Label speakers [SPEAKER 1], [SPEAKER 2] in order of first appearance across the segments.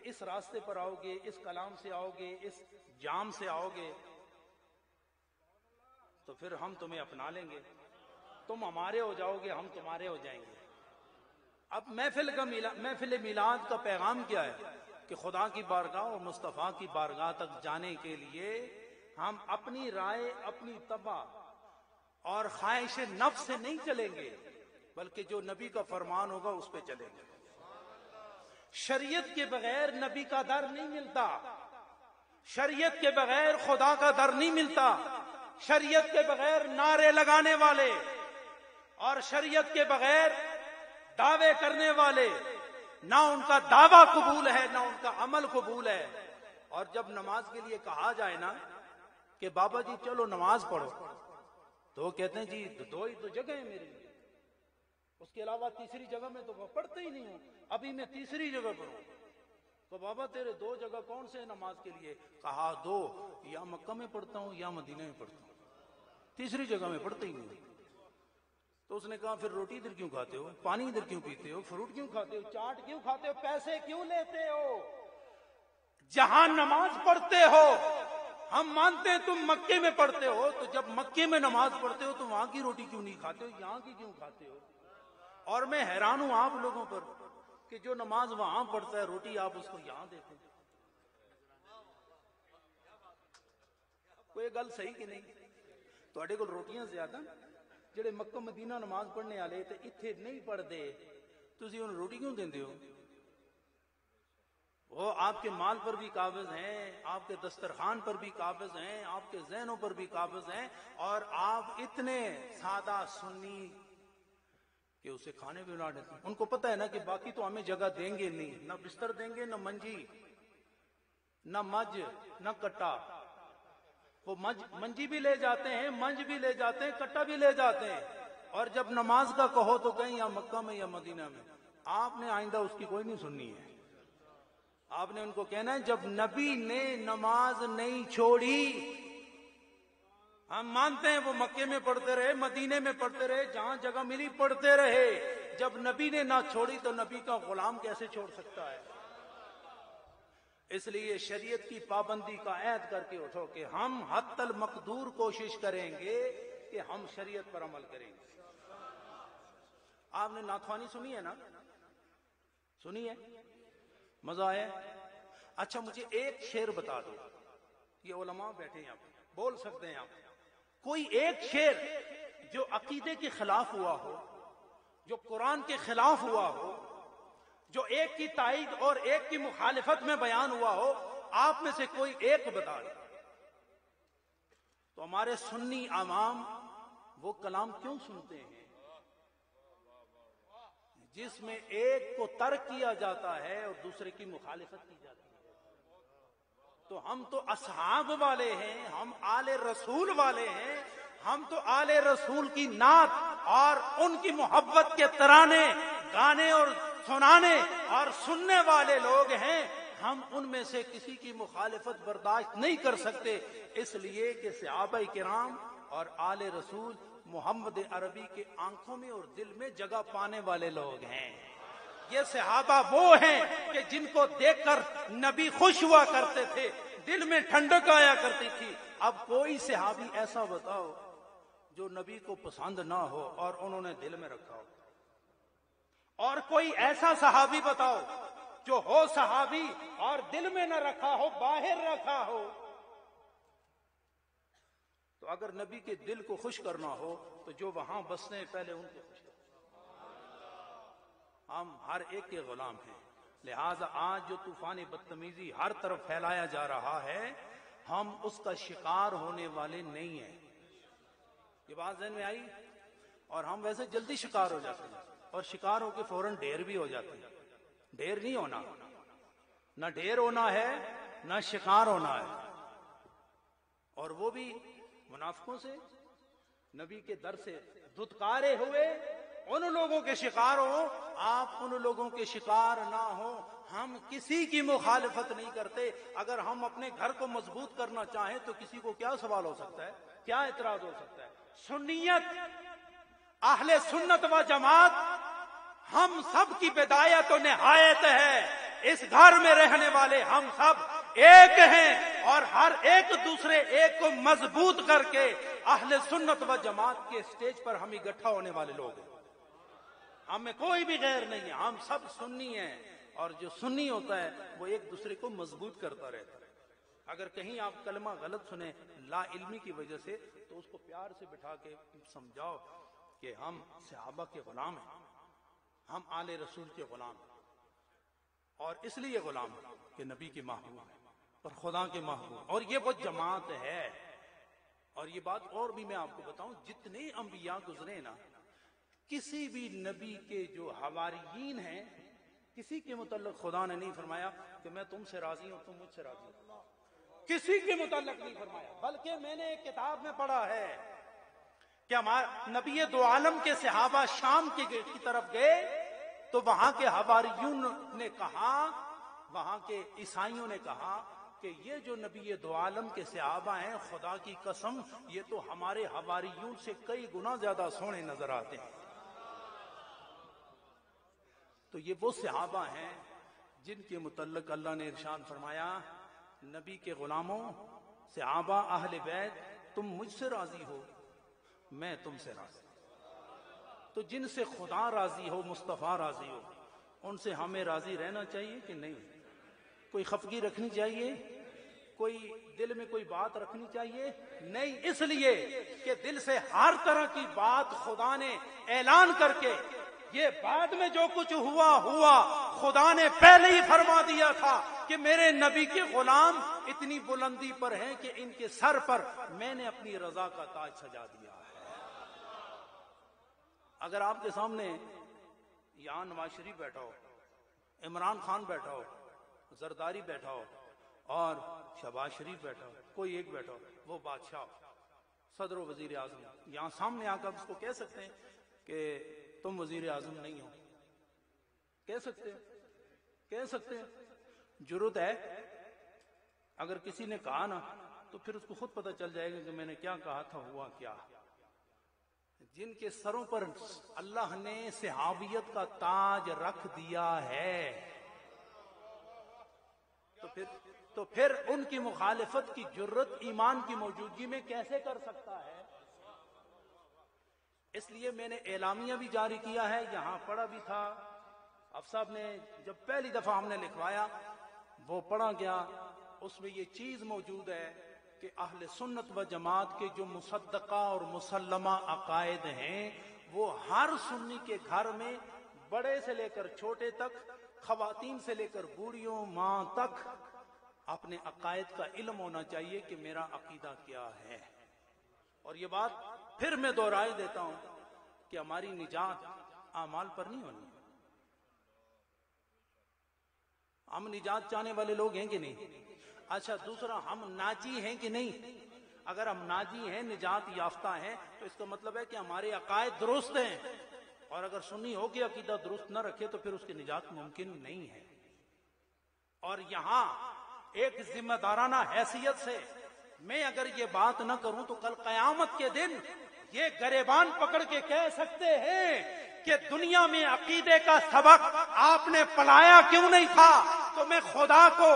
[SPEAKER 1] اس راستے پر آؤ گے، اس کلام سے آؤ گے، اس جام سے آؤ گے تو پھر ہم تمہیں اپنا لیں گے، تم ہمارے ہو جاؤ گے، ہم تمہارے ہو جائیں گے۔ اب محفل میلاد کا پیغام کیا ہے کہ خدا کی بارگاہ اور مصطفیٰ کی بارگاہ تک جانے کے لیے ہم اپنی رائے، اپنی طبع اور خواہش نفس سے نہیں چلیں گے، بلکہ جو نبی کا فرمان ہوگا اس پہ چلیں گے۔ شریعت کے بغیر نبی کا در نہیں ملتا، شریعت کے بغیر خدا کا در نہیں ملتا، شریعت کے بغیر نعرے لگانے والے اور شریعت کے بغیر دعوے کرنے والے، نہ ان کا دعویٰ قبول ہے نہ ان کا عمل قبول ہے۔ اور جب نماز کے لیے کہا جائے نا کہ بابا جی چلو نماز پڑھو، تو وہ کہتے ہیں جی دو ہی تو جگہ ہے میرے لیے، اس کے علاوہ تیسری جگہ میں تو پڑھتا ہی نہیں ہوں، ابھی میں تیسری جگہ پر ہوں۔ تو بابا تیرے دو جگہ کون سے ہیں نماز کے لیے؟ کہا دو، یا مکہ میں پڑھتا ہوں یا مدینہ میں پڑھتا ہوں، تیسری جگہ میں پڑھتا ہی نہیں۔ تو اس نے کہا پھر روٹی ادھر کیوں کھاتے ہو، پانی ادھر کیوں پیتے ہو، فروٹ کیوں کھاتے ہو، چاٹ کیوں کھاتے ہو، پیسے کیوں لیتے ہو؟ جہاں نماز پڑھتے ہو ہم مانتے ہیں تم مکے میں پڑھتے ہو، تو جب مکے میں نماز پڑھتے ہو تو وہاں کی روٹی کیوں نہیں کھاتے ہو، یہاں کی کیوں کھاتے ہو؟ اور میں حیران ہوں آپ لوگوں پر کہ جو نماز وہاں پڑھتا ہے روٹی آپ اس کو یہاں دیتے ہیں۔ کوئی گل صحیح کہ نہیں؟ تواڈے کول روٹیاں زیادہ، جڑے مکہ مدینہ نماز پڑھنے والے تے اتھے نہیں پڑھتے، تسی انہوں روٹی کیوں دیندے ہو؟ وہ آپ کے مال پر بھی قابض ہیں، آپ کے دسترخوان پر بھی قابض ہیں، آپ کے ذہنوں پر بھی قابض ہیں، اور آپ اتنے سادہ سنی کہ اسے کھانے بھی نہ دیتے۔ ان کو پتہ ہے نا کہ باقی تو ہمیں جگہ دیں گے نہیں، نہ بستر دیں گے، نہ منجی، نہ مج، نہ کٹا۔ وہ منجی بھی لے جاتے ہیں، منج بھی لے جاتے ہیں، کٹا بھی لے جاتے ہیں، اور جب نماز کا کہو تو کہیں یا مکہ میں یا مدینہ میں۔ آپ نے آئندہ اس کی کوئی نہیں سننی ہے، آپ نے ان کو کہنا ہے جب نبی نے نماز نہیں چھوڑی، ہم مانتے ہیں وہ مکے میں پڑھتے رہے، مدینے میں پڑھتے رہے، جہاں جگہ ملی پڑھتے رہے، جب نبی نے نہ چھوڑی تو نبی کا غلام کیسے چھوڑ سکتا ہے؟ اس لیے شریعت کی پابندی کا عہد کر کے اٹھو کہ ہم حتی المقدور کوشش کریں گے کہ ہم شریعت پر عمل کریں گے۔ آپ نے نعت خوانی سنی ہے نا؟ سنی ہے؟ مزہ آیا؟ اچھا مجھے ایک شعر بتا دو، یہ علماء بیٹھے ہیں آپ بول سکتے ہیں، آپ کوئی ایک شعر جو عقیدے کے خلاف ہوا ہو، جو قرآن کے خلاف ہوا ہو، جو ایک کی تائید اور ایک کی مخالفت میں بیان ہوا ہو، آپ میں سے کوئی ایک بتا دے تو ہمارے سنی عوام وہ کلام کیوں سنتے ہیں جس میں ایک کو ترک کیا جاتا ہے اور دوسرے کی مخالفت کی جاتی ہے؟ تو ہم تو اصحاب والے ہیں، ہم آل رسول والے ہیں، ہم تو آل رسول کی نعت اور ان کی محبت کے ترانے گانے اور سنانے اور سننے والے لوگ ہیں۔ ہم ان میں سے کسی کی مخالفت برداشت نہیں کر سکتے، اس لیے کہ صحابہ کرام اور آل رسول محمد عربی کے آنکھوں میں اور دل میں جگہ پانے والے لوگ ہیں۔ یہ صحابہ وہ ہیں کہ جن کو دیکھ کر نبی خوش ہوا کرتے تھے، دل میں ٹھنڈک آیا کرتی تھی۔ اب کوئی صحابی ایسا بتاؤ جو نبی کو پسند نہ ہو اور انہوں نے دل میں رکھا ہو، اور کوئی ایسا صحابی بتاؤ جو ہو صحابی اور دل میں نہ رکھا ہو، باہر رکھا ہو۔ تو اگر نبی کے دل کو خوش کرنا ہو تو جو وہاں بستے ہیں پہلے ان کو خوش کرو۔ ہم ہر ایک کے غلام ہیں، لہٰذا آج جو طوفان بدتمیزی ہر طرف پھیلایا جا رہا ہے، ہم اس کا شکار ہونے والے نہیں ہیں۔ یہ بات ذہن میں آئی؟ اور ہم ویسے جلدی شکار ہو جاتے ہیں، اور شکار ہو کے فوراً ڈھیر بھی ہو جاتے ہیں۔ ڈھیر نہیں ہونا، نہ ڈھیر ہونا ہے نہ شکار ہونا ہے، اور وہ بھی منافقوں سے، نبی کے در سے دھتکارے ہوئے ان لوگوں کے شکار ہو۔ آپ ان لوگوں کے شکار نہ ہو۔ ہم کسی کی مخالفت نہیں کرتے۔ اگر ہم اپنے گھر کو مضبوط کرنا چاہیں تو کسی کو کیا سوال ہو سکتا ہے، کیا اعتراض ہو سکتا ہے؟ سنیت، اہل سنت و جماعت، ہم سب کی بدایت و نہایت ہے اس گھر میں رہنے والے ہم سب ایک ہیں اور ہر ایک دوسرے ایک کو مضبوط کر کے اہل سنت و جماعت کے سٹیج پر ہم اکٹھا ہونے والے لوگ ہیں. ہم میں کوئی بھی غیر نہیں ہے, ہم سب سنی ہیں, اور جو سنی ہوتا ہے وہ ایک دوسرے کو مضبوط کرتا رہتا ہے. اگر کہیں آپ کلمہ غلط سنیں لا علمی کی وجہ سے تو اس کو پیار سے بٹھا کے سمجھاؤ کہ ہم صحابہ کے غلام ہیں, ہم آل رسول کے غلام ہیں, اور اس لیے غلام ہیں کہ نبی کے محبوب ہیں اور خدا کے محبوب, اور یہ وہ جماعت ہے. اور یہ بات اور بھی میں آپ کو بتاؤں, جتنے انبیاء گزرے نا, کسی بھی نبی کے جو حواریین ہیں کسی کے متعلق خدا نے نہیں فرمایا کہ میں تم سے راضی ہوں تم مجھ سے راضی ہو, کسی کے متعلق نہیں فرمایا. بلکہ میں نے ایک کتاب میں پڑھا ہے کہ ہمارے نبی دو عالم کے صحابہ شام کی طرف گئے تو وہاں کے حواریون نے کہا, وہاں کے عیسائیوں نے کہا کہ یہ جو نبی دو عالم کے صحابہ ہیں خدا کی قسم یہ تو ہمارے حواریون سے کئی گنا زیادہ سونے نظر آتے ہیں. تو یہ وہ صحابہ ہیں جن کے متعلق اللہ نے ارشاد فرمایا نبی کے غلاموں صحابہ اہل بیت تم مجھ سے راضی ہو میں تم سے راضی. تو جن سے خدا راضی ہو مصطفیٰ راضی ہو ان سے ہمیں راضی رہنا چاہیے کہ نہیں؟ کوئی خفگی رکھنی چاہیے؟ کوئی دل میں کوئی بات رکھنی چاہیے؟ نہیں, اس لیے کہ دل سے ہر طرح کی بات خدا نے اعلان کر کے یہ بعد میں جو کچھ ہوا خدا نے پہلے ہی فرما دیا تھا کہ میرے نبی کے غلام اتنی بلندی پر ہیں کہ ان کے سر پر میں نے اپنی رضا کا تاج سجا دیا ہے. اگر آپ کے سامنے یہاں نواز شریف بیٹھا ہو, عمران خان بیٹھا ہو, زرداری بیٹھا ہو اور شہباز شریف بیٹھا ہو, کوئی ایک بیٹھا ہو, وہ بادشاہ صدر و وزیر اعظم, یہاں سامنے آ کر اس کو کہہ سکتے ہیں کہ تم وزیر اعظم نہیں ہو؟ کہہ سکتے ہیں. جرت ہے. اگر کسی نے کہا نا تو پھر اس کو خود پتہ چل جائے گا کہ میں نے کیا کہا تھا ہوا کیا. جن کے سروں پر اللہ نے صحابیت کا تاج رکھ دیا ہے تو پھر ان کی مخالفت کی جرت ایمان کی موجودگی میں کیسے کر سکتا ہے؟ اس لیے میں نے اعلامیہ بھی جاری کیا ہے, یہاں پڑھا بھی تھا. صاحب نے جب پہلی دفعہ ہم نے لکھوایا وہ پڑھا گیا, اس میں یہ چیز موجود ہے کہ اہل سنت و جماعت کے جو مصدقہ اور مسلمہ عقائد ہیں وہ ہر سنی کے گھر میں بڑے سے لے کر چھوٹے تک, خواتین سے لے کر بوڑھیوں ماں تک اپنے عقائد کا علم ہونا چاہیے کہ میرا عقیدہ کیا ہے. اور یہ بات پھر میں دوہرائے دیتا ہوں کہ ہماری نجات اعمال پر نہیں ہونی. ہم نجات چاہنے والے لوگ ہیں کہ نہیں؟ اچھا دوسرا, ہم ناجی ہیں کہ نہیں؟ اگر ہم ناجی ہیں نجات یافتہ ہیں تو اس کا مطلب ہے کہ ہمارے عقائد درست ہیں, اور اگر سنی ہو کہ عقیدہ درست نہ رکھے تو پھر اس کی نجات ممکن نہیں ہے. اور یہاں ایک ذمہ دارانہ حیثیت سے میں اگر یہ بات نہ کروں تو کل قیامت کے دن یہ گریبان پکڑ کے کہہ سکتے ہیں کہ دنیا میں عقیدے کا سبق آپ نے پڑھایا کیوں نہیں تھا. تو میں خدا کو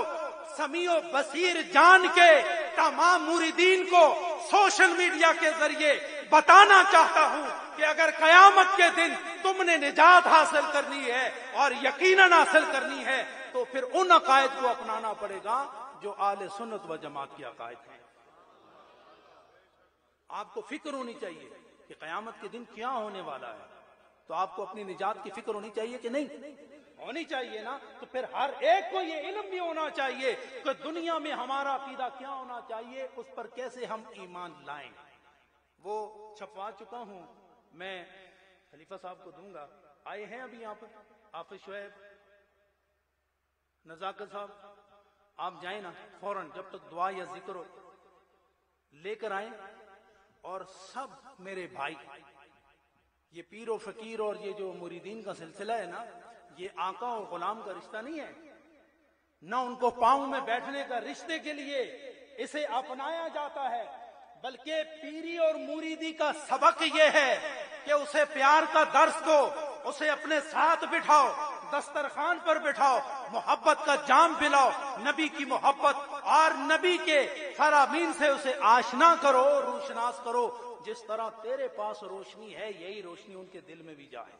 [SPEAKER 1] سمیع و بصیر جان کے تمام مریدین کو سوشل میڈیا کے ذریعے بتانا چاہتا ہوں کہ اگر قیامت کے دن تم نے نجات حاصل کرنی ہے اور یقیناً حاصل کرنی ہے تو پھر ان عقائد کو اپنانا پڑے گا جو اہل سنت و جماعت کی عقائد ہیں. آپ کو فکر ہونی چاہیے کہ قیامت کے دن کیا ہونے والا ہے, تو آپ کو اپنی نجات کی فکر ہونی چاہیے کہ نہیں؟ ہونی چاہیے نا. تو پھر ہر ایک کو یہ علم بھی ہونا چاہیے کہ دنیا میں ہمارا عقیدہ کیا ہونا چاہیے, اس پر کیسے ہم ایمان لائیں. وہ چھپوا چکا ہوں, میں خلیفہ صاحب کو دوں گا. آئے ہیں ابھی یہاں پر حافظ شعیب, نزاکت صاحب, آپ جائیں نا فوراً, جب تک دعا یا ذکر لے کر آئیں. اور سب میرے بھائی, یہ پیر و فقیر اور یہ جو مریدین کا سلسلہ ہے نا, یہ آقا اور غلام کا رشتہ نہیں ہے, نہ ان کو پاؤں میں بیٹھنے کا رشتے کے لیے اسے اپنایا جاتا ہے, بلکہ پیری اور مریدی کا سبق یہ ہے کہ اسے پیار کا درس دو, اسے اپنے ساتھ بٹھاؤ, دسترخوان پر بٹھاؤ محبت کا جام پلاؤ، نبی کی محبت اور نبی کے فرامین سے اسے آشنا کرو، روشناس کرو، جس طرح تیرے پاس روشنی ہے یہی روشنی ان کے دل میں بھی جائے۔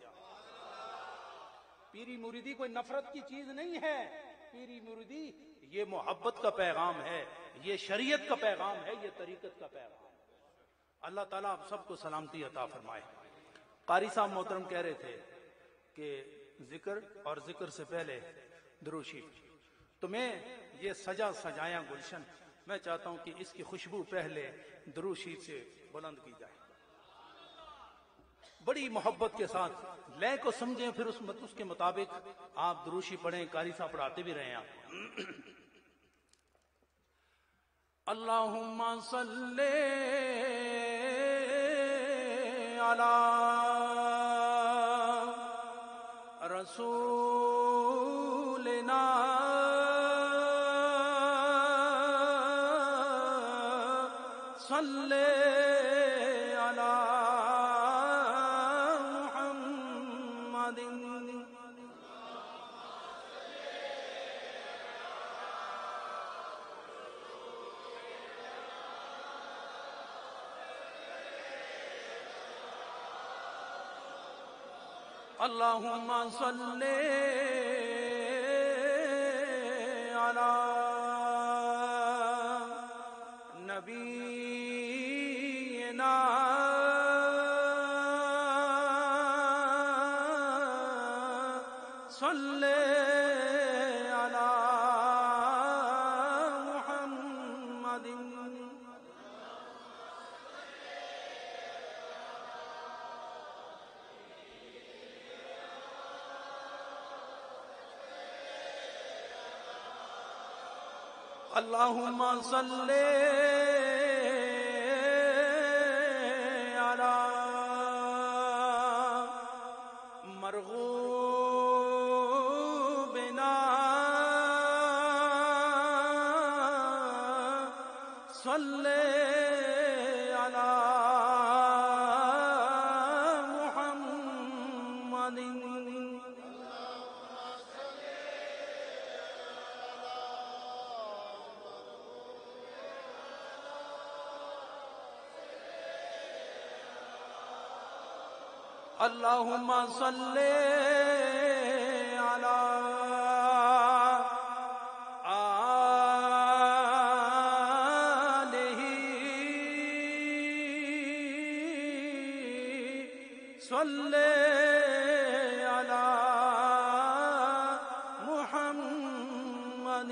[SPEAKER 1] پیری مریدی کوئی نفرت کی چیز نہیں ہے، پیری مریدی یہ محبت کا پیغام ہے، یہ شریعت کا پیغام ہے، یہ طریقت کا پیغام ہے۔ اللہ تعالیٰ آپ سب کو سلامتی عطا فرمائے۔ قاری صاحب محترم کہہ رہے تھے کہ ذکر اور ذکر سے پہلے درود شریف، تو میں یہ سجایا گلشن، میں چاہتا ہوں کہ اس کی خوشبو پہلے درود شریف سے بلند کی جائے، بڑی محبت کے ساتھ لے کو سمجھیں، پھر اس کے مطابق آپ درود شریف پڑھیں۔ قاری صاحب پڑھاتے بھی رہے ہیں آپ۔ اللہم صلی علی رسولنا صلی علی محمد اللہم صلی علی نبینا صلی علی محمد اللہم صلی علی مرغوبنا صلی علی محمد اللہم صلی علی آلہ صلی علی محمد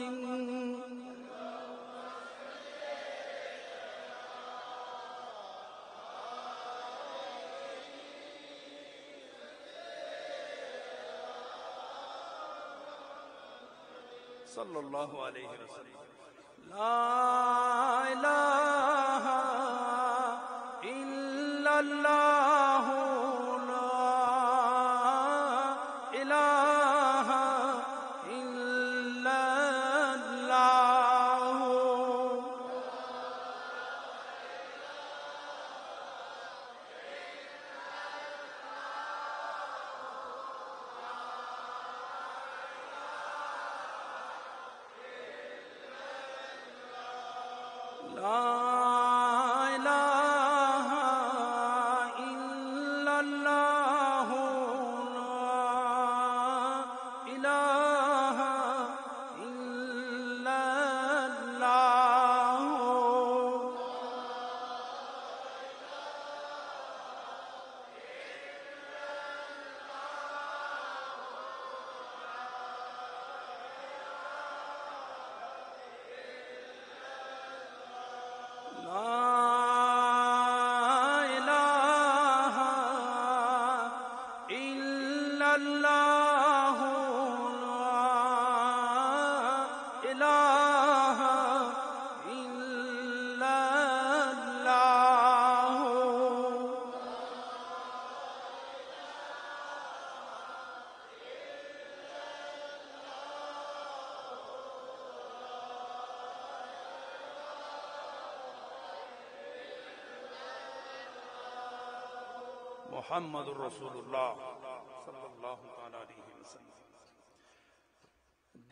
[SPEAKER 1] صلی اللہ علیہ وسلم۔ لا الہ الا اللہ، لا الہ الا اللہ، لا الہ الا اللہ، لا الہ الا اللہ، لا الہ الا اللہ، لا الہ الا اللہ، محمد الرسول اللہ صلی اللہ تعالی علیہ وسلم۔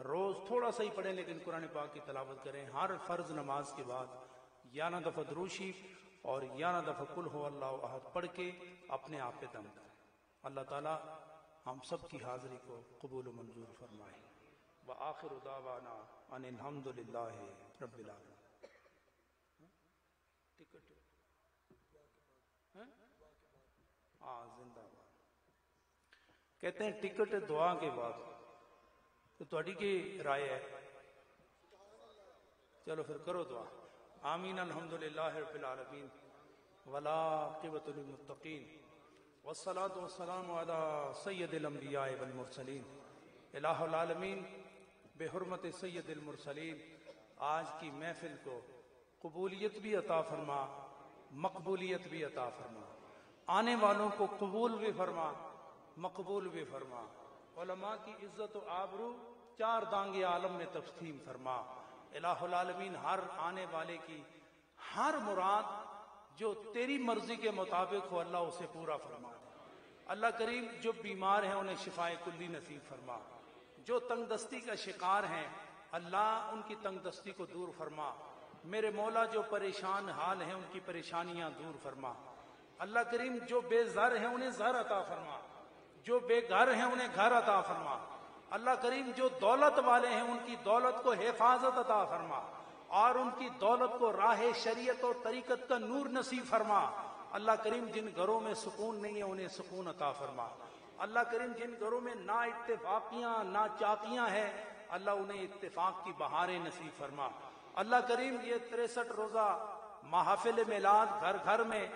[SPEAKER 1] روز تھوڑا سا ہی پڑھیں لیکن قرآن پاک کی تلاوت کریں. ہر فرض نماز کے بعد 11 دفعہ درود شریف اور 11 دفعہ قل هو اللہ احد پڑھ کے اپنے آپ پہ دم کریں. اللہ تعالی ہم سب کی حاضری کو قبول و منظور فرمائے. وآخر دعوانا ان الحمد للہ رب العالمین. زندہ باد. کہتے ہیں ٹکٹ دعا کے بعد. تو تھوڑی کی رائے ہے؟ چلو پھر کرو دعا. آمین. الحمدللہ رب العالمین والعاقبۃ للمتقین والصلاۃ والسلام علی سید الانبیاء والمرسلین. الہ العالمین بحرمت سید المرسلین آج کی محفل کو قبولیت بھی عطا فرما، مقبولیت بھی عطا فرما. آنے والوں کو قبول بھی فرما، مقبول بھی فرما. علماء کی عزت و آبرو 4 دانگے عالم میں تقسیم فرما. الہ العالمین ہر آنے والے کی ہر مراد جو تیری مرضی کے مطابق ہو اللہ اسے پورا فرما دے. اللہ کریم جو بیمار ہیں انہیں شفائے کلی نصیب فرما. جو تنگ دستی کا شکار ہیں اللہ ان کی تنگ دستی کو دور فرما. میرے مولا جو پریشان حال ہیں ان کی پریشانیاں دور فرما. اللہ کریم جو بے زر ہیں انہیں زر عطا فرما. جو بے گھر ہیں انہیں گھر عطا فرما. اللہ کریم جو دولت والے ہیں ان کی دولت کو حفاظت عطا فرما اور ان کی دولت کو راہ شریعت اور طریقت کا نور نصیب فرما. اللہ کریم جن گھروں میں سکون نہیں ہے انہیں سکون عطا فرما. اللہ کریم جن گھروں میں نا اتفاقیاں نا چاکیاں ہیں اللہ انہیں اتفاق کی بہاریں نصیب فرما. اللہ کریم یہ 63 روزہ محافل میلاد گھر گھر میں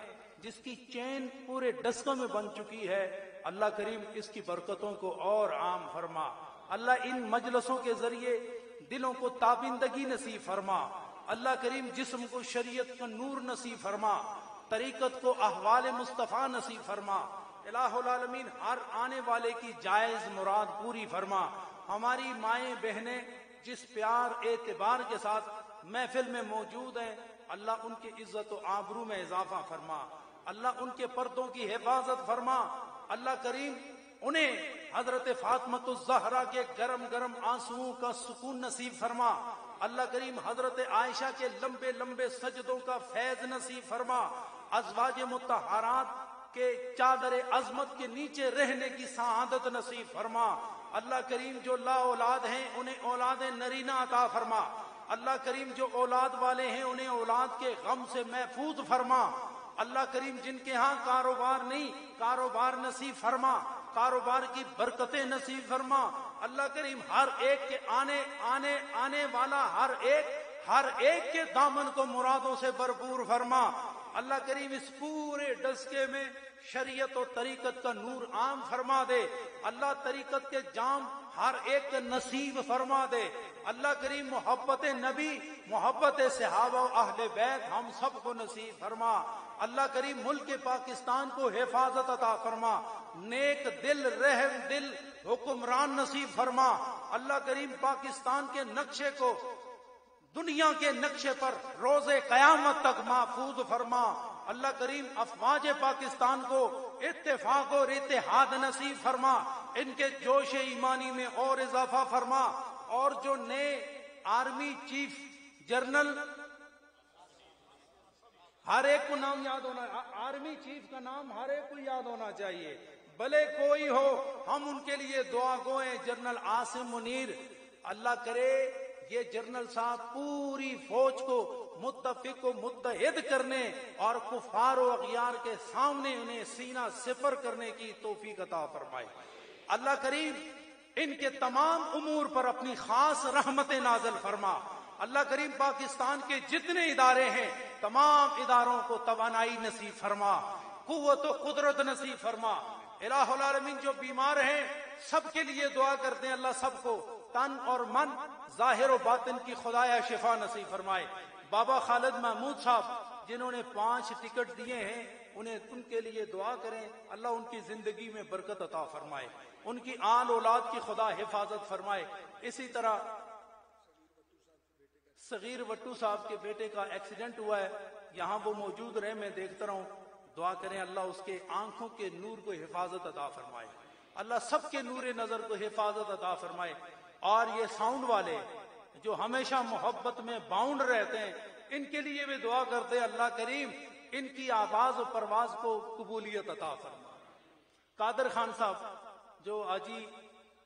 [SPEAKER 1] جس کی چین پورے ڈسکوں میں بن چکی ہے اللہ کریم اس کی برکتوں کو اور عام فرما. اللہ ان مجلسوں کے ذریعے دلوں کو تابندگی نصیب فرما. اللہ کریم جسم کو شریعت کا نور نصیب فرما. طریقت کو احوال مصطفیٰ نصیب فرما. الہ العالمین ہر آنے والے کی جائز مراد پوری فرما. ہماری مائیں بہنیں جس پیار اعتبار کے ساتھ محفل میں موجود ہیں اللہ ان کی عزت و آبرو میں اضافہ فرما. اللہ ان کے پردوں کی حفاظت فرما. اللہ کریم انہیں حضرت فاطمۃ الزہرا کے گرم گرم آنسوؤں کا سکون نصیب فرما. اللہ کریم حضرت عائشہ کے لمبے لمبے سجدوں کا فیض نصیب فرما. ازواج مطہرات کے چادر عظمت کے نیچے رہنے کی سعادت نصیب فرما. اللہ کریم جو لا اولاد ہیں انہیں اولاد نرینہ عطا فرما. اللہ کریم جو اولاد والے ہیں انہیں اولاد کے غم سے محفوظ فرما. اللہ کریم جن کے ہاں کاروبار نہیں کاروبار نصیب فرما. کاروبار کی برکتیں نصیب فرما. اللہ کریم ہر ایک کے آنے والا ہر ایک کے دامن کو مرادوں سے بھرپور فرما. اللہ کریم اس پورے ڈسکے میں شریعت و طریقت کا نور عام فرما دے. اللہ طریقت کے جام ہر ایک کے نصیب فرما دے. اللہ کریم محبت نبی محبت صحابہ و اہل بیت ہم سب کو نصیب فرما. اللہ کریم ملک پاکستان کو حفاظت عطا فرما. نیک دل رحم دل حکمران نصیب فرما. اللہ کریم پاکستان کے نقشے کو دنیا کے نقشے پر روز قیامت تک محفوظ فرما. اللہ کریم افواج پاکستان کو اتفاق اور اتحاد نصیب فرما. ان کے جوش ایمانی میں اور اضافہ فرما. اور جو نئے آرمی چیف جنرل ہر ایک کو نام یاد ہونا آرمی چیف کا نام ہر ایک کو یاد ہونا چاہیے بھلے کوئی ہو. ہم ان کے لیے دعا گوئیں. جنرل عاصم منیر اللہ کرے یہ جنرل صاحب پوری فوج کو متفق و متحد کرنے اور کفار و اغیار کے سامنے انہیں سینہ سپر کرنے کی توفیق عطا فرمائے. اللہ کریم ان کے تمام امور پر اپنی خاص رحمت نازل فرما. اللہ کریم پاکستان کے جتنے ادارے ہیں تمام اداروں کو توانائی نصیب فرما. قوت و قدرت نصیب فرما. الہ العالمین جو بیمار ہیں سب کے لیے دعا کرتے ہیں اللہ سب کو تن اور من ظاہر و باطن کی خدایا شفا نصیب فرمائے. بابا خالد محمود صاحب جنہوں نے 5 ٹکٹ دیے ہیں ان کے لیے دعا کریں. اللہ ان کی زندگی میں برکت عطا فرمائے. ان کی آل اولاد کی خدا حفاظت فرمائے. اسی طرح صغیر وٹو صاحب کے بیٹے کا ایکسیڈنٹ ہوا ہے یہاں وہ موجود رہے میں دیکھتا رہا ہوں. دعا کریں اللہ اس کے آنکھوں کے نور کو حفاظت عطا فرمائے. اللہ سب کے نور نظر کو حفاظت عطا فرمائے. اور یہ ساؤنڈ والے جو ہمیشہ محبت میں باؤنڈ رہتے ہیں، ان کے لیے بھی دعا کرتے ہیں اللہ کریم ان کی آواز و پرواز کو قبولیت عطا فرما۔ قادر خان صاحب جو حاجی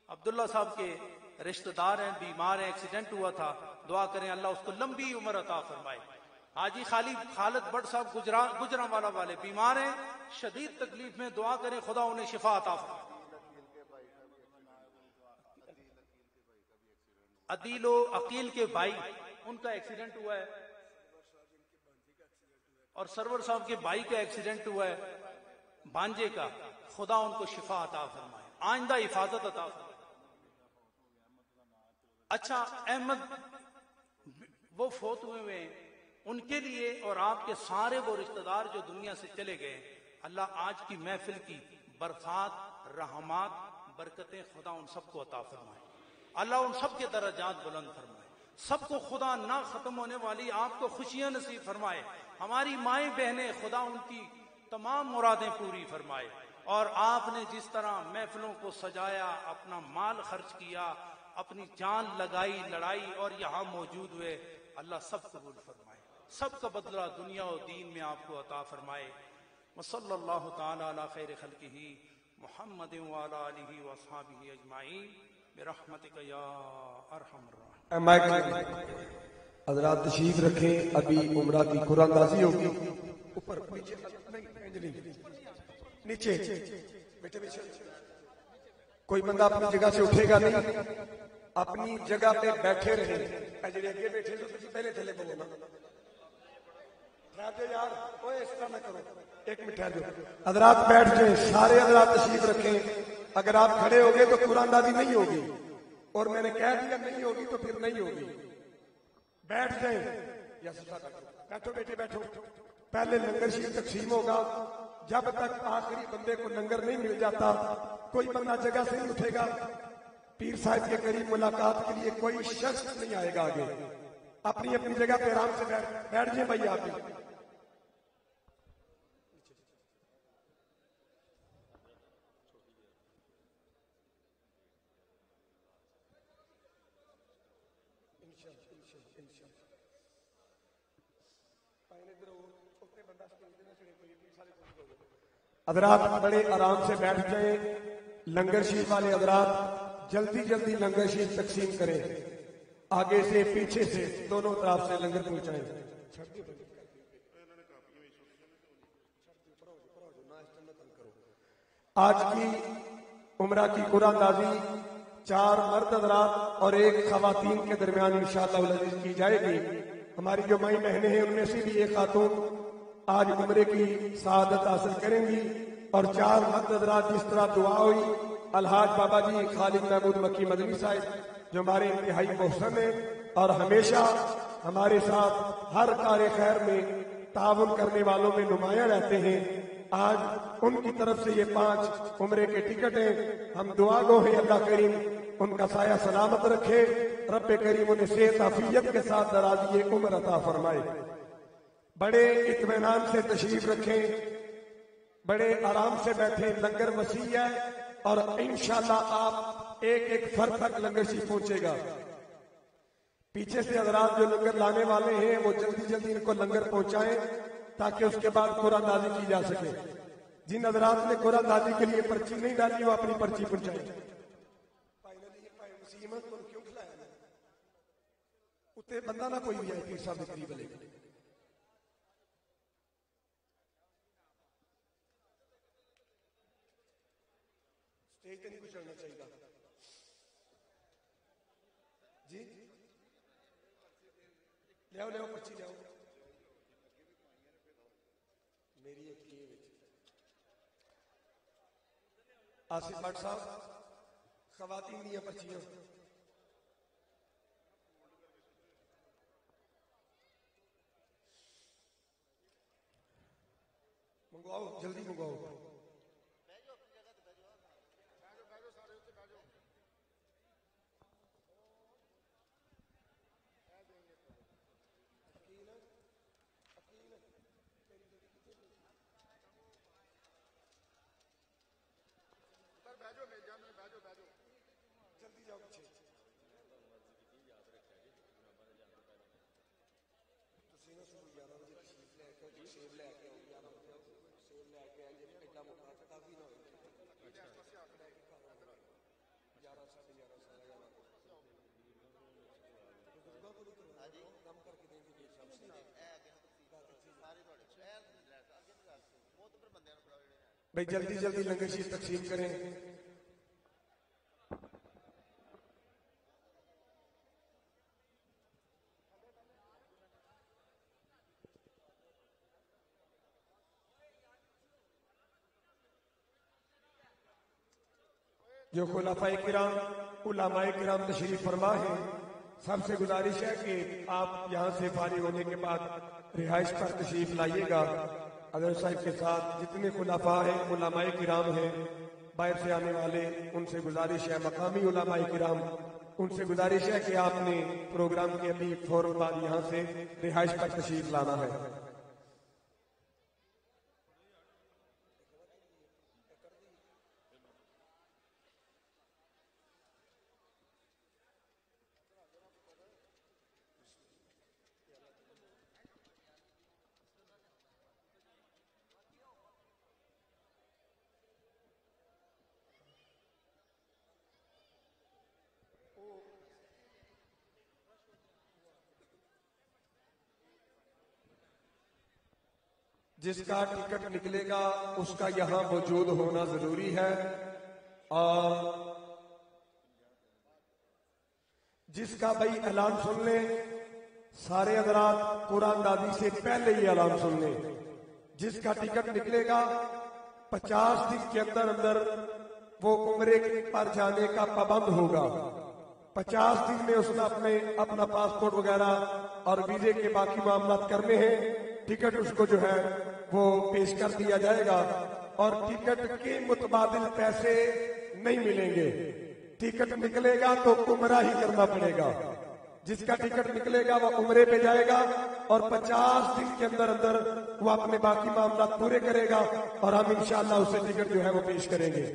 [SPEAKER 1] عبداللہ صاحب کے رشتہ دار ہیں، بیمار ہیں، ایکسیڈنٹ ہوا تھا، دعا کریں اللہ اس کو لمبی عمر عطا فرمائے۔ حاجی خالد بٹ صاحب گجرانوالا والے بیمار ہیں، شدید تکلیف میں، دعا کریں خدا انہیں شفا عطا فرمائے۔ عدیل و عقیل کے بھائی ان کا ایکسیڈنٹ ہوا ہے، اور سرور صاحب کے بھائی کا ایکسیڈنٹ ہوا ہے بانجے کا، خدا ان کو شفا عطا فرمائے، آئندہ حفاظت عطا فرمائے۔ اچھا احمد وہ فوت ہوئے ہیں، ان کے لیے اور آپ کے سارے وہ رشتہ دار جو دنیا سے چلے گئے، اللہ آج کی محفل کی برکات، رحمات، برکتیں خدا ان سب کو عطا فرمائے، اللہ ان سب کے درجات بلند فرمائے، سب کو خدا نہ ختم ہونے والی آپ کو خوشیاں نصیب فرمائے، ہماری مائیں بہنیں خدا ان کی تمام مرادیں پوری فرمائے، اور آپ نے جس طرح محفلوں کو سجایا، اپنا مال خرچ کیا، اپنی جان لگائی، لڑائی، اور یہاں موجود ہوئے، اللہ سب قبول فرمائے، سب کا بدلہ دنیا و دین میں آپ کو عطا فرمائے۔ وصلی اللہ تعالی علی خیر خلقہ محمد وعلی آلہ واصحابہ اجمعین برحمتک یا ارحم الراحمین۔
[SPEAKER 2] حضرات تشریف رکھیں، ابھی عمرہ کی قرآن اندازی ہوگی۔ اوپر نیچے بیٹھے بیٹھے کوئی بندہ اپنی جگہ سے اٹھے گا نہیں، اپنی جگہ پہ بیٹھے رہیں۔ اجڑے اگے بیٹھے تو پہلے تھلے بولو نا، ٹھہر جاؤ یار، اوے اس طرح نہ کرو، ایک منٹ ٹھہر جاؤ۔ حضرات بیٹھ جائیں، سارے حضرات تشریف رکھیں۔ اگر آپ کھڑے ہو گئے تو قرآن اندازی نہیں ہوگی، اور میں نے کہہ دیا نہیں ہوگی تو پھر نہیں ہوگی۔ بیٹھ جائیں یا بیٹھو بیٹھے بیٹھو۔ پہلے لنگر شریف تقسیم ہوگا، جب تک آخری بندے کو لنگر نہیں مل جاتا کوئی بندہ جگہ سے نہیں اٹھے گا۔ پیر صاحب کے قریب ملاقات کے لیے کوئی شخص نہیں آئے گا آگے۔ اپنی اپنی جگہ پہ آرام سے بیٹھ جائیں بھائی آپ بھی۔ حضرات بڑے آرام سے بیٹھ جائیں۔ لنگر شریف والے حضرات جلدی جلدی لنگر شریف تقسیم کریں، آگے سے پیچھے سے دونوں طرف سے لنگر پہنچائیں۔ آج کی عمرہ کی قرآن اندازی 4 مرد حضرات اور 1 خواتین کے درمیان انشاءاللہ العزیز کی جائے گی۔ ہماری جو مائی بہنیں ہیں ان میں سے بھی ایک خاتون آج عمرے کی سعادت حاصل کریں گی، اور 4 مرد حضرات جس طرح دعا ہوئی، الحاج بابا جی خالد محمود مکی مدنی صاحب جو ہمارے انتہائی محسن ہیں اور ہمیشہ ہمارے ساتھ ہر کار خیر میں تعاون کرنے والوں میں نمایاں رہتے ہیں، آج ان کی طرف سے یہ 5 عمرے کے ٹکٹ ہیں۔ ہم دعا گو ہیں اللہ کریم ان کا سایہ سلامت رکھے، رب کریم انہیں صحت عافیت کے ساتھ درازی عمر عطا فرمائے۔ بڑے اطمینان سے تشریف رکھیں، بڑے آرام سے بیٹھیں، لنگر وسیع ہے اور انشاءاللہ آپ ایک ایک فرد تک لنگر شریف پہنچے گا۔ پیچھے سے حضرات جو لنگر لانے والے ہیں وہ جلدی جلدی ان کو لنگر پہنچائیں تاکہ اس کے بعد قرآن اندازی کی جا سکے۔ جن حضرات نے قرآن اندازی کے لیے پرچی نہیں ڈالی وہ اپنی پرچی پہنچائیں۔ اتنے بندہ نہ کوئی بھی آئے، پیر صاحب قریب لے اسٹیج پہ نہیں کچھ چڑھنا چاہیے جی۔ لیاؤ لیاؤ پرچی لیاؤ میری ایک آصف بٹ صاحب خواتین دیا پرچیاں منگواؤ، جلدی منگواؤ۔ جلدی جاؤ پیچھے۔ بھائی جلدی جلدی لنگر شریف تقسیم کریں. جو خلفائے کرام علماء کرام تشریف فرما ہے، سب سے گزارش ہے کہ آپ یہاں سے فارغ ہونے کے بعد رہائش پر تشریف لائیے گا. حضرت صاحب کے ساتھ جتنے خلفاء ہیں، علماء کرام ہیں، باہر سے آنے والے، ان سے گزارش ہے، مقامی علماء کرام، ان سے گزارش ہے کہ آپ نے پروگرام کے ابھی فوراً بعد یہاں سے رہائش پر تشریف لانا ہے. جس کا ٹکٹ نکلے گا اس کا یہاں موجود ہونا ضروری ہے، اور جس کا بھائی اعلان سن لیں، سارے حضرات قرآن دادی سے پہلے ہی اعلان سن لیں. جس کا ٹکٹ نکلے گا 50 دن کے اندر اندر وہ عمرے پر جانے کا پابند ہوگا. 50 دن میں اس نے اپنا پاسپورٹ وغیرہ اور ویزے کے باقی معاملات کرنے ہیں. ٹکٹ اس کو جو ہے وہ پیش کر دیا جائے گا، اور ٹکٹ کے متبادل پیسے نہیں ملیں گے. ٹکٹ نکلے گا تو عمرہ ہی کرنا پڑے گا. جس کا ٹکٹ نکلے گا وہ عمرے پہ جائے گا، اور 50 دن کے اندر اندر وہ اپنے باقی معاملات پورے کرے گا، اور ہم انشاءاللہ اسے ٹکٹ جو ہے وہ پیش کریں گے.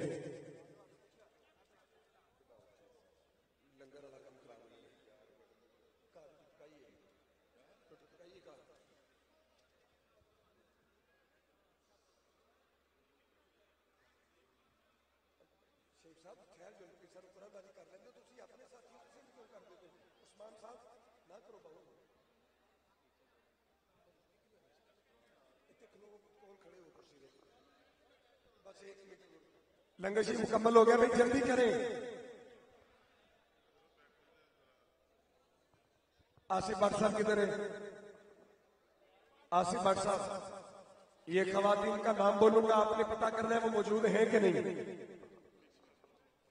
[SPEAKER 2] لنگر شریف مکمل ہو گیا، بھائی جلدی کریں. آصف بٹ صاحب کدھر ہے؟ آصف بٹ صاحب، یہ خواتین کا نام بولوں گا، آپ نے پتہ کرنا ہے وہ موجود ہیں کہ نہیں.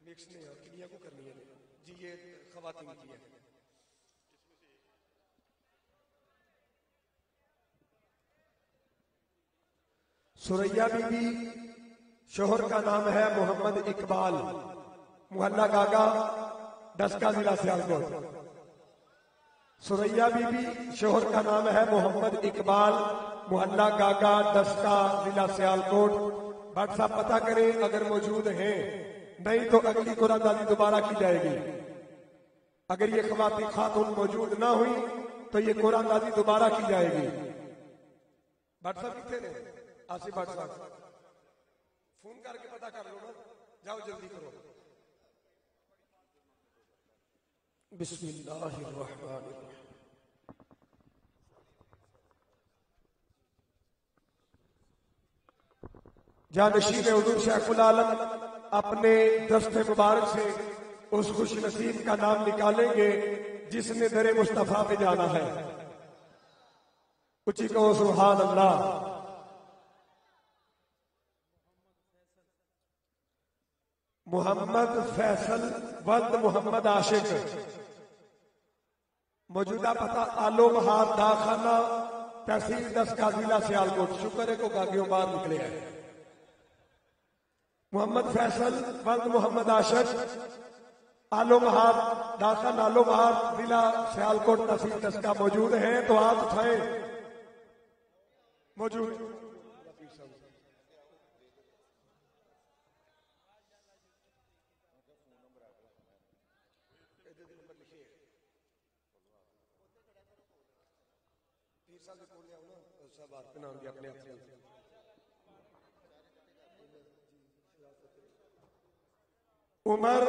[SPEAKER 2] مکس نہیں ہے، کنیا کو کرنی ہے جی، یہ خواتین کی ہے. سوریا بی بی، شوہر کا نام ہے محمد اقبال، محلہ گاگا، ڈسکا، ضلع سیالکوٹ. سوریا بی بی، شوہر کا نام ہے محمد اقبال، محلہ گاگا، ڈسکا، ضلع سیالکوٹ. بٹ صاحب پتہ کریں اگر موجود ہیں، نہیں تو اگلی قرآن دادی دوبارہ کی جائے گی. اگر یہ خواتین خاتون موجود نہ ہوئی تو یہ قرآن دادی دوبارہ کی جائے گی. بٹ صاحب کتنے نے؟ آصف بٹ صاحب فون کر کے پتہ کر لو نا، جاؤ جلدی کرو. بسم اللہ الرحمن الرحیم. جانشین حضور شیخ العالم اپنے دست مبارک سے اس خوش نصیب کا نام نکالیں گے جس نے در مصطفیٰ پہ جانا ہے. اچھی کہو سبحان اللہ. محمد فیصل ولد محمد عاشق، موجودہ پتہ آلو بہار داخانہ، تحصیل ڈسکا، ضلع سیالکوٹ. شکر ہے کو گاگیوں باہر نکلے ہیں. محمد فیصل ولد محمد عاشق، آلو بہار داخل، آلو بہار، ضلع سیالکوٹ، تحصیل ڈسکا موجود ہیں تو ہاتھ اٹھائیں. موجود پیر عمر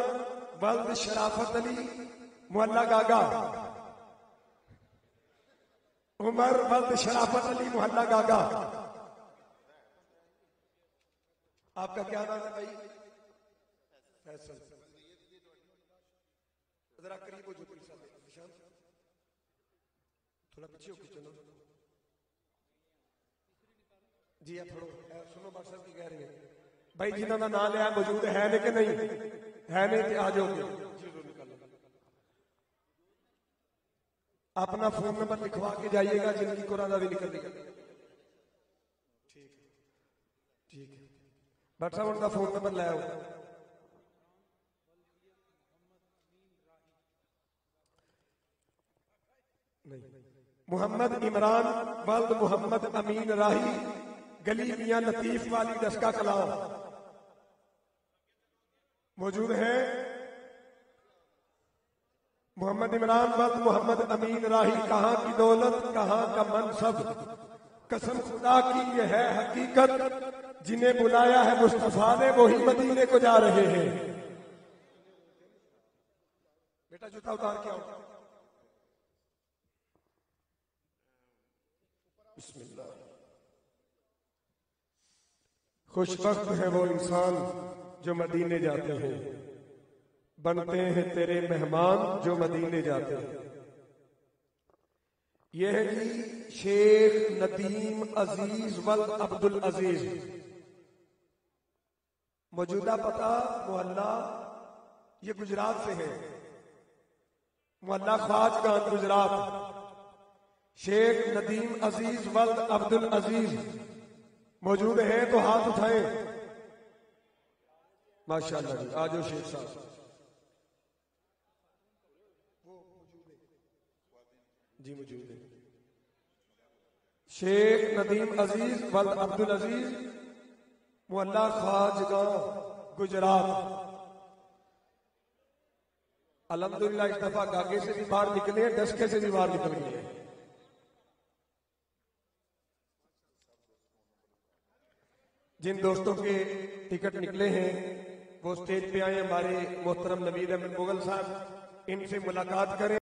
[SPEAKER 2] ولد شرافت علی محلہ گاگا. عمر ولد شرافت علی محلہ گاگا. آپ کا کیا نام ہے بھائی؟ فیصل. ذرا قریب ہو جو تھوڑا پیچھے ہو کے چلو جی. آپ تھوڑا سنو بات صاحب کی کہہ رہے ہیں بھائی جنہوں کا نام لیا موجود ہے لیکن نہیں ہے نہیں کہ آ جاؤ گے. اپنا فون نمبر لکھوا کے جائیے گا جن کی قرآن بھی نکل گئی. ٹھیک ہے ڈاکٹر صاحب ان کا فون نمبر لے آؤ. محمد عمران ولد محمد امین راہی گلی میاں لطیف والی دسکا کلام موجود ہیں. محمد عمران ولد محمد امین راہی. کہاں کی دولت کہاں کا منصب، قسم خدا کی یہ ہے حقیقت، جنہیں بلایا ہے مصطفیٰ نے وہی مدینے کو جا رہے ہیں. بیٹا جوتا اتار کے آؤ. بسم اللہ. خوش بخت ہے وہ انسان جو مدینے جاتے ہیں، بنتے ہیں تیرے مہمان جو مدینے جاتے ہیں. یہ ہے جی شیخ ندیم عزیز ولد عبد العزیز. موجودہ پتہ محلہ یہ گجرات سے ہے، محلہ خواجگان گجرات. شیخ ندیم عزیز ولد عبد العزیز موجود ہیں تو ہاتھ اٹھائیں. ماشاءاللہ جی آجو شیخ صاحب. جی موجود ہے شیخ ندیم عزیز ولد عبد العزیز محلہ خواجگان گجرات. الحمدللہ اس دفعہ گاگے سے بھی باہر نکلے ہیں، ڈسکے سے بھی باہر نکل گئے ہیں. جن دوستوں کے ٹکٹ نکلے ہیں وہ اسٹیج پہ آئے. ہمارے محترم نوید احمد مغل صاحب ان سے ملاقات کریں.